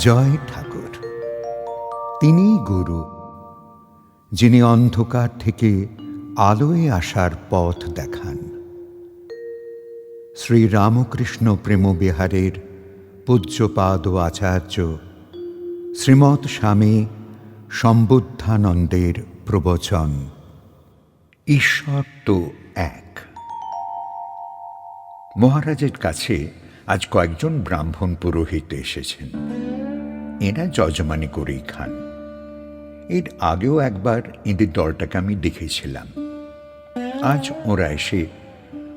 জয় ঠাকুর। তিনিই গুরু, যিনি অন্ধকার থেকে আলোয় আসার পথ দেখান। শ্রী রামকৃষ্ণ প্রেমবিহারের পূজ্যপাদ আচার্য শ্রীমৎ স্বামী সম্বুদ্ধানন্দের প্রবচন ঈশ্বর তো এক। মহারাজের কাছে আজ কয়েকজন ব্রাহ্মণ পুরোহিত এসেছেন। এরা যজমানি করেই খান। এর আগেও একবার এদের দলটাকে আমি দেখেছিলাম। আজ ওরা এসে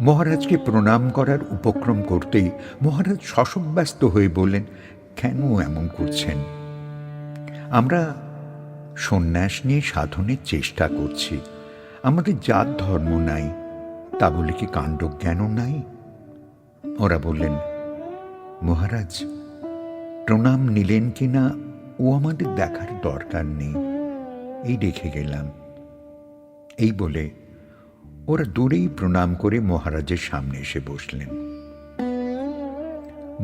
মহারাজকে প্রণাম করার উপক্রম করতেই মহারাজ শশব্যস্ত হয়ে বললেন, কেন এমন করছেন? আমরা সন্ন্যাস নিয়ে সাধনের চেষ্টা করছি। আমাদের জাত ধর্ম নাই, তা বলে কি কাণ্ডজ্ঞানও নাই? ওরা বললেন, মহারাজ প্রণাম নিলেন কিনা ও আমাদের দেখার দরকার নেই, এই রেখে গেলাম। এই বলে ওরা দূরেই প্রণাম করে মহারাজের সামনে এসে বসলেন।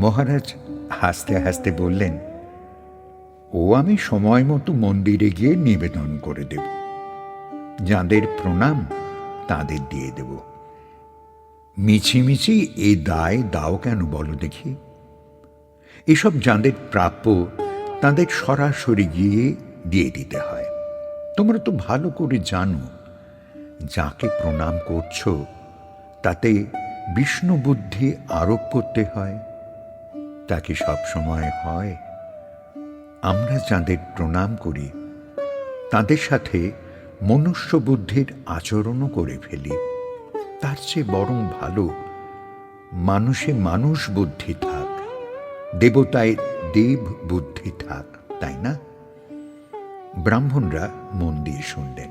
মহারাজ হাসতে হাসতে বললেন, ও আমি সময় মতো মন্দিরে গিয়ে নিবেদন করে দেব। যাঁদের প্রণাম তাঁদের দিয়ে দেব। মিছিমিছি এই দায় দাও কেন বলো দেখি? এসব যাঁদের প্রাপ্য তাঁদের সরাসরি গিয়ে দিয়ে দিতে হয়। তোমরা তো ভালো করে জানো, যাকে প্রণাম করছো তাতে বিষ্ণু বুদ্ধি আরোপ করতে হয়। তা কি সবসময় হয়? আমরা যাঁদের প্রণাম করি তাঁদের সাথে মনুষ্য বুদ্ধির আচরণও করে ফেলি। তার চেয়ে বরং ভালো মানুষে মানুষ বুদ্ধি থাক, দেবতায় দেব বুদ্ধি থাক, তাই না? ব্রাহ্মণরা মন দিয়ে শুনলেন।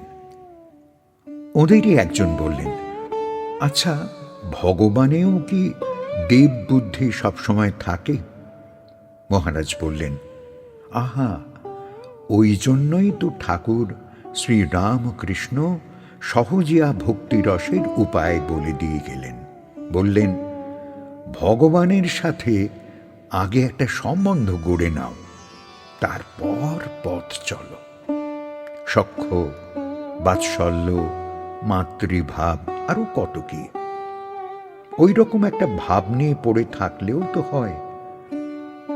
ওদেরই একজন বললেন, আচ্ছা ভগবানেও কি দেব বুদ্ধি সবসময় থাকে? মহারাজ বললেন, আহা, ওই জন্যই তো ঠাকুর শ্রী রামকৃষ্ণ সহজিয়া ভক্তিরসের উপায় বলে দিয়ে গেলেন। বললেন, ভগবানের সাথে আগে একটা সম্বন্ধ গড়ে নাও, তারপর পথ চলো। সখ্য, বাৎসল্য, মাতৃভাব আরো কত কি। ওই রকম একটা ভাব নিয়ে পড়ে থাকলেও তো হয়।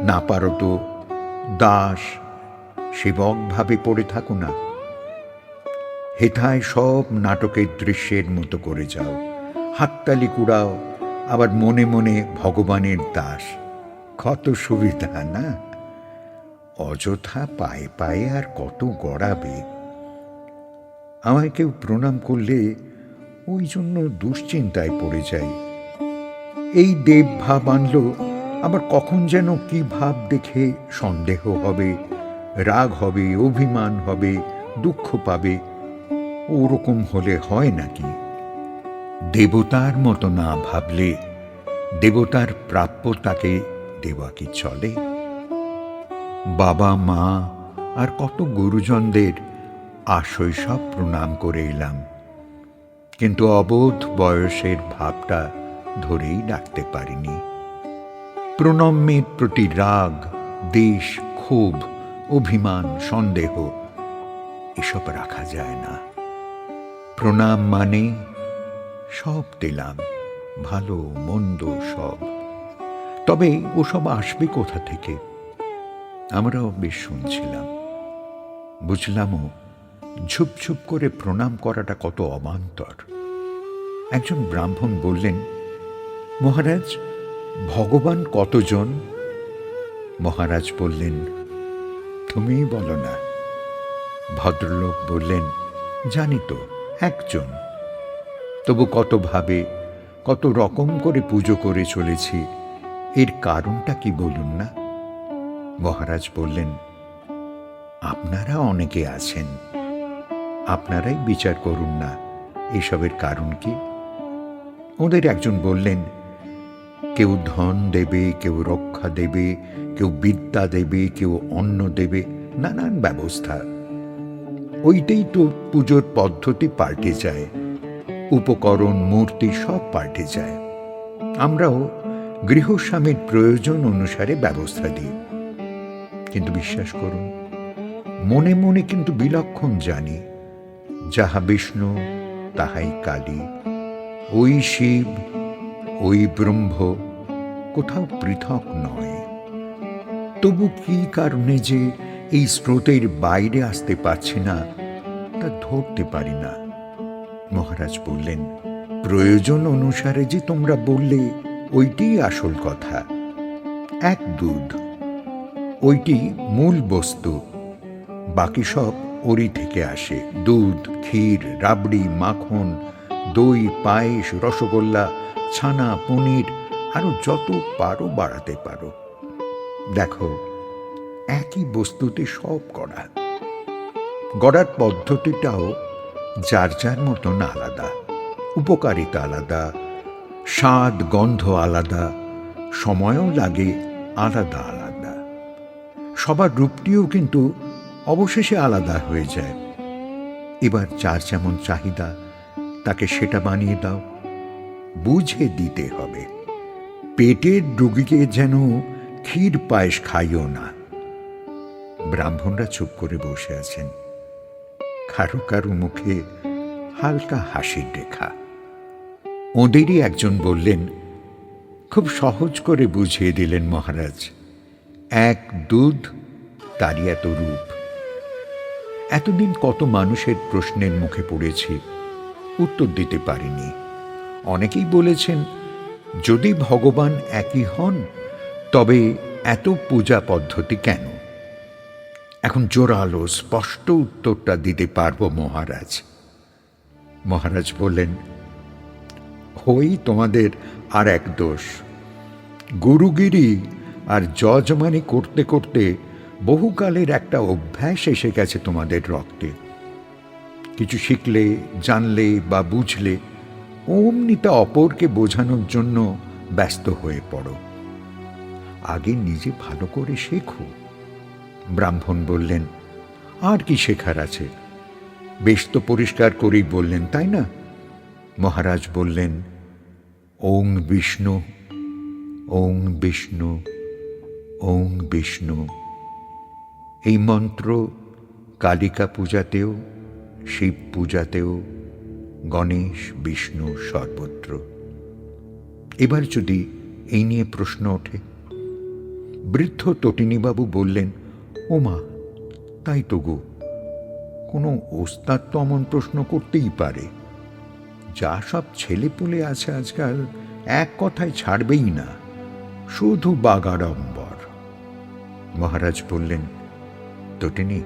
না পারো তো দাস সেবক ভাবে পড়ে থাকো না। হেথায় সব নাটকের দৃশ্যের মতো করে যাও, হাততালি কুড়াও, আবার মনে মনে ভগবানের দাস। কত সুবিধা না? অযথা পায়ে পায়ে আর কত গড়াবে। আমায় কেউ প্রণাম করলে ওই জন্য দুশ্চিন্তায় পড়ে যাই। এই দেব ভাব আনলো, আবার কখন যেন কি ভাব দেখে সন্দেহ হবে, রাগ হবে, অভিমান হবে, দুঃখ পাবে। ওরকম হলে হয় নাকি? দেবতার মতো না ভাবলে দেবতার প্রাপ্য তাকে দেওয়া কি চলে? বাবা মা আর কত গুরুজনদের আশৈশব প্রণাম করে এলাম, কিন্তু অবোধ বয়সের ভাবটা ধরেই রাখতে পারিনি। প্রণম্যের প্রতি রাগ, দ্বেষ, ক্ষোভ, অভিমান, সন্দেহ এসব রাখা যায় না। প্রণাম মানে সব দিলাম, ভালো মন্দ সব। তবে ওসব আসবে কোথা থেকে? আমরাও বেশ শুনছিলাম, বুঝলামও ঝুপঝুপ করে প্রণাম করাটা কত অবান্তর। একজন ব্রাহ্মণ বললেন, মহারাজ ভগবান কতজন? মহারাজ বললেন, তুমিই বলো না। ভদ্রলোক বললেন, জানি তো, একজন। তবু কত ভাবে, কত রকম করে পুজো করে চলেছি, এর কারণটা কি বলুন না? মহারাজ বললেন, আপনারা অনেকে আছেন, আপনারাই বিচার করুন না এসবের কারণ কি। ওদের একজন বললেন, কেউ ধন দেবে, কেউ রক্ষা দেবে, কেউ বিদ্যা দেবে, কেউ অন্ন দেবে, নানান ব্যবস্থা। ওইটাই তো পুজোর পদ্ধতি পাল্টে যায়, উপকরণ মূর্তি সব পাল্টে যায়। আমরাও গৃহস্বামীর প্রয়োজন অনুসারে ব্যবস্থা দিই। কিন্তু বিশ্বাস করুন, মনে মনে কিন্তু বিলক্ষণ জানি, যাহা বিষ্ণু তাহাই কালী, ওই শিব ওই ব্রহ্ম, কোথাও পৃথক নয়। তবু কি কারণে যে এই স্রোতের বাইরে আসতে পারছি না, তা ধরতে পারি না। মহারাজ বললেন, প্রয়োজন অনুসারে যে তোমরা বললে ওইটি আসল কথা। এক দুধ, ওইটি মূল বস্তু, বাকি সব ওরই থেকে আসে। দুধ, ক্ষীর, রাবড়ি, মাখন, দই, পায়েস, রসগোল্লা, ছানা, পনির, আরো যত পারো বাড়াতে পারো। দেখো, একই বস্তুতে সব গড়া। গড়ার পদ্ধতিটাও যার যার মতন আলাদা, উপকারিতা আলাদা, স্বাদ গন্ধ আলাদা, সময়ও লাগে আলাদা আলাদা। সবার রূপটিও কিন্তু অবশেষে আলাদা হয়ে যায়। এবার যার যেমন চাহিদা, তাকে সেটা বানিয়ে দাও। বুঝে দিতে হবে, পেটের রুগীকে যেন ক্ষীর পায়েস খাইও না। ব্রাহ্মণরা চুপ করে বসে আছেন, কারো কারো মুখে হালকা হাসির রেখা। ওদেরই একজন বললেন, খুব সহজ করে বুঝিয়ে দিলেন মহারাজ, এক দুধ, তারই এত রূপ। এতদিন কত মানুষের প্রশ্নের মুখে পড়েছি, উত্তর দিতে পারিনি। অনেকেই বলেছেন, যদি ভগবান একই হন তবে এত পূজা পদ্ধতি কেন? এখন জোরালো স্পষ্ট উত্তরটা দিতে পারবো মহারাজ। মহারাজ বললেন, হই তোমাদের আর এক দোষ। গুরুগিরি আর যজমানি করতে করতে বহুকালের একটা অভ্যাস এসে গেছে তোমাদের রক্তে। কিছু শিখলে, জানলে বা বুঝলে অমনি তা অপরকে বোঝানোর জন্য ব্যস্ত হয়ে পড়ো। আগে নিজে ভালো করে শেখো। ব্রাহ্মণ বললেন, আর কি শেখার আছে? বেশ তো পরিষ্কার করেই বললেন, তাই না? মহারাজ বললেন, ওং বিষ্ণু, ওং বিষ্ণু, ওং বিষ্ণু। এই মন্ত্র কালিকা পূজাতেও, শিব পূজাতেও, গণেশ বিষ্ণু সর্বত্র। এবার যদি এই নিয়ে প্রশ্ন ওঠে, বৃদ্ধ তটিনীবাবু বললেন, ও মা, তাই তো গো, কোনো ওস্তাদ তো অমন প্রশ্ন করতেই পারে। যা সব ছেলেপুলে আছে আজকাল, এক কথায় ছাড়বেই না, শুধু বাগাড়ম্বর। মহারাজ বললেন, তটিনী,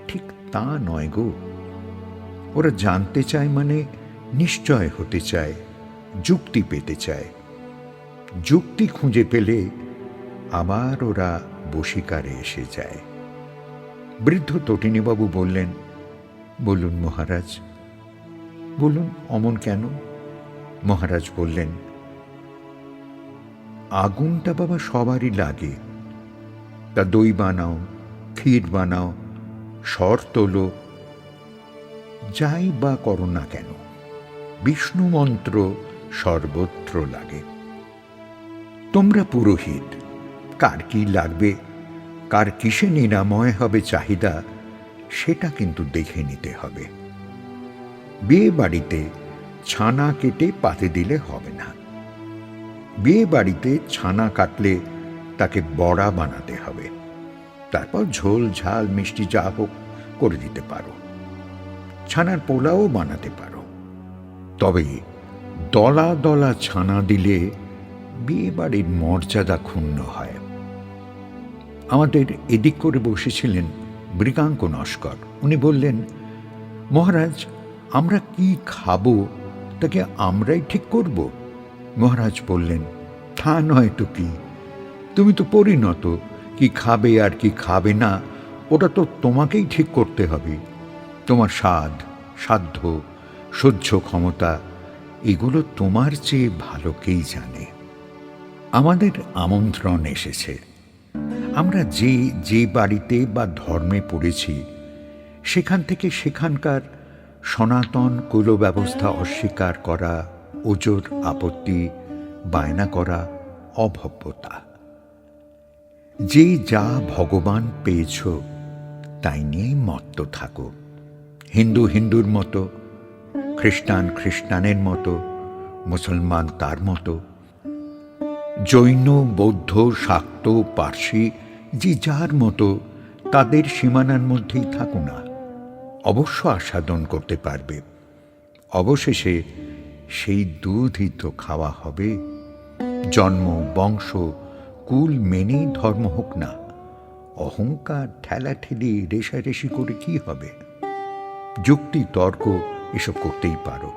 ঠিক তা নয় গো। ওরা জানতে চায় মানে নিশ্চয় হতে চায়, যুক্তি পেতে চায়। যুক্তি খুঁজে পেলে আবার ওরা বশীকারে এসে যায়। বৃদ্ধ তটিনীবাবু বললেন, বলুন মহারাজ, বলুন অমন কেন? মহারাজ বললেন, আগুনটা বাবা সবারই লাগে। তা দই বানাও, ক্ষীর বানাও, সর তোলো, যাই বা করো না কেন, বিষ্ণু মন্ত্র সর্বত্র লাগে। তোমরা পুরোহিত, কার কি লাগবে, কার কিসে নিরাময় হবে চাহিদা, সেটা কিন্তু দেখে নিতে হবে। বিয়ে বাড়িতে ছানা কেটে পাতে দিলে হবে না। বিয়ে বাড়িতে ছানা কাটলে তাকে বড়া বানাতে হবে, তারপর ঝোল ঝাল মিষ্টি যা হোক করে দিতে পারো। ছানার পোলাও বানাতে পারো, তবে দলা দলা ছানা দিলে বিয়ে বাড়ির মর্যাদা ক্ষুণ্ণ হয়। আমাদের এদিক করে বসেছিলেন মৃগাঙ্ক নস্কর। উনি বললেন, মহারাজ, আমরা কি খাবো তাকে আমরাই ঠিক করব। মহারাজ বললেন, তা নয় তো কি, তুমি তো পরিণত, কি খাবে আর কি খাবে না ওটা তো তোমাকেই ঠিক করতে হবে। তোমার স্বাদ, সাধ্য, সহ্য ক্ষমতা, এগুলো তোমার চেয়ে ভালো কেই জানে। আমাদের আমন্ত্রণ এসেছে। আমরা যে যে বাড়িতে বা ধর্মে পড়েছি, সেখান থেকে সেখানকার সনাতন কুল ব্যবস্থা অস্বীকার করা, ওজর আপত্তি, বায়না করা অভব্যতা। যে যা ভগবান পেয়েছ তাই নিয়েই মত্ত থাকো। হিন্দু হিন্দুর মতো, খ্রিস্টান খ্রিস্টানের মতো, মুসলমান তার মতো, জৈন বৌদ্ধ শাক্ত পার্সি যে যার মতো তাদের সীমানার মধ্যেই থাকো না, অবশ্য আস্বাদন করতে পারবে। অবশেষে সেই দুধই তো খাওয়া হবে। জন্ম বংশ কুল মেনেই ধর্ম হোক না, অহংকার ঠেলাঠেলি রেষারেষি করে কি হবে? যুক্তি তর্ক এসব করতেই পারো।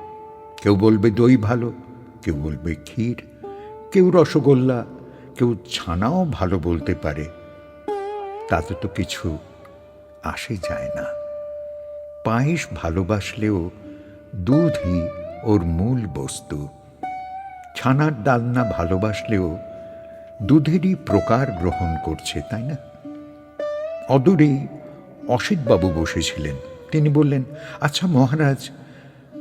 কেউ বলবে দই ভালো, কেউ বলবে ক্ষীর, কেউ রসগোল্লা, কেউ ছানাও ভালো বলতে পারে। তাতে তো কিছু আসে যায় না। পায়েস ভালোবাসলেও দুধই ওর মূল বস্তু। ছানার ডালনা ভালোবাসলেও দুধেরই প্রকার গ্রহণ করছে, তাই না? অদূরেই অসিতবাবু বসেছিলেন। তিনি বললেন, আচ্ছা মহারাজ,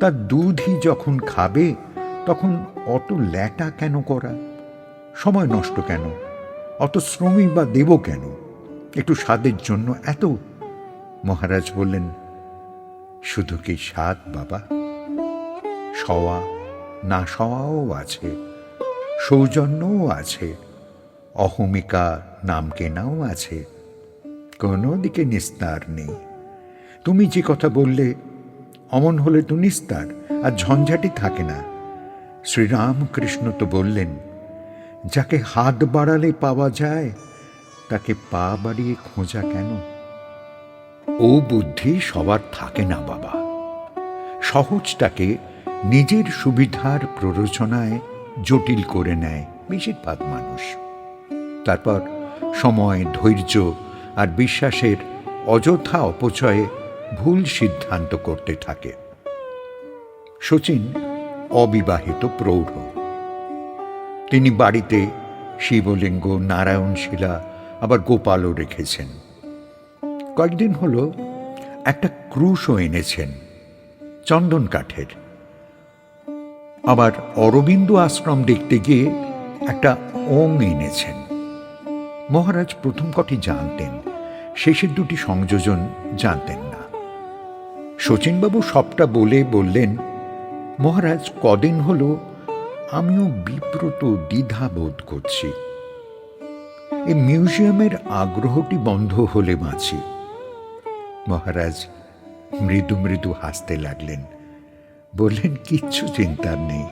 তার দুধই যখন খাবে তখন অত ল্যাটা কেন করা? সময় নষ্ট কেন? অত শ্রমই বা দেব কেন? একটু স্বাদের জন্য এত? মহারাজ বললেন, শুধু কি স্বাদ বাবা? সওয়া না সওয়াও আছে, সৌজন্যও আছে, অহমিকা নাম কেনাও আছে। কোনো দিকে নিস্তার নেই। তুমি যে কথা বললে, অমন হলে তো নিস্তার আর ঝঞ্ঝাটি থাকে না। শ্রীরামকৃষ্ণ তো বললেন, যাকে হাত বাড়ালে পাওয়া যায় তাকে পা বাড়িয়ে খোঁজা কেন? ও বুদ্ধি সবার থাকে না বাবা। সহজটাকে নিজের সুবিধার প্ররোচনায় জটিল করে নেয় বেশিরভাগ মানুষ। তারপর সময় ধৈর্য আর বিশ্বাসের অযথা অপচয়ে ভুল সিদ্ধান্ত করতে থাকে। শচীন অবিবাহিত প্রৌঢ়। তিনি বাড়িতে শিবলিঙ্গ, নারায়ণশিলা, আবার গোপালও রেখেছেন। কয়েকদিন হলো একটা ক্রুশও এনেছেন, চন্দন কাঠের। আবার অরবিন্দ আশ্রম দেখতে গিয়ে একটা ওং এনেছেন। মহারাজ প্রথম কটি জানতেন, শেষের দুটি সংযোজন জানতেন না। শচীনবাবু সবটা বলে বললেন, মহারাজ, কদিন হলো আমিও বিব্রত দ্বিধা বোধ করছি। এই মিউজিয়ামের আগ্রহটি বন্ধ হলে বাঁচি। মহারাজ মৃদু মৃদু হাসতে লাগলেন, বললেন, কিচ্ছু চিন্তার নেই।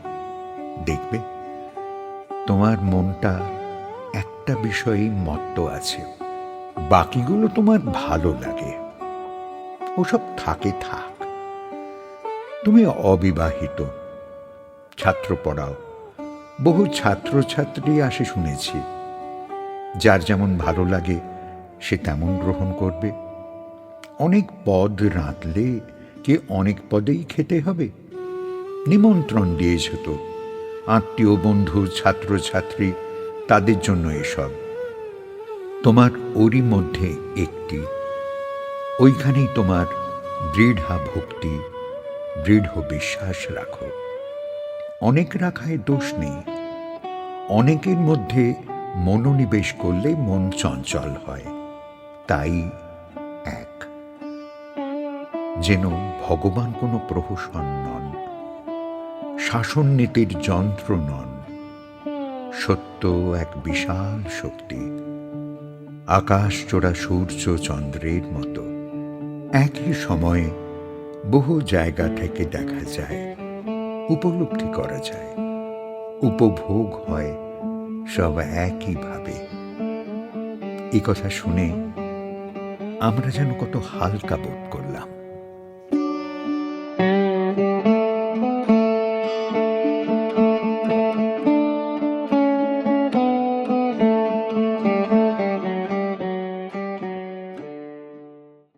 দেখবে তোমার মনটা একটা বিষয়েই মত্ত আছে, বাকিগুলো তোমার ভালো লাগে। ওসব থাকে থাক। তুমি অবিবাহিত, ছাত্র পড়াও, বহু ছাত্রছাত্রী আসে শুনেছি। যার যেমন ভালো লাগে সে তেমন গ্রহণ করবে। অনেক পদ রাঁধলে কি অনেক পদেই খেতে হবে? নিমন্ত্রণ দিয়েছ তো, আত্মীয় বন্ধু ছাত্রছাত্রী, তাদের জন্য এসব। তোমার ওরই মধ্যে একটি, ওইখানেই তোমার দৃঢ় ভক্তি, দৃঢ় বিশ্বাস রাখো। অনেক রাখায় দোষ নেই। অনেকের মধ্যে মনোনিবেশ করলে মন চঞ্চল হয়। তাই এক। যেন ভগবান কোনো প্রহসন নন, শাসন নীতির যন্ত্র নন। সত্য এক বিশাল শক্তি, আকাশ চোরা সূর্য চন্দ্রের মতো। একই সময়ে বহু জায়গা থেকে দেখা যায়, উপলব্ধি করা যায়, উপভোগ হয় সব একইভাবে। এই কথা শুনে আমরা যেন কত হালকা বোধ করলাম।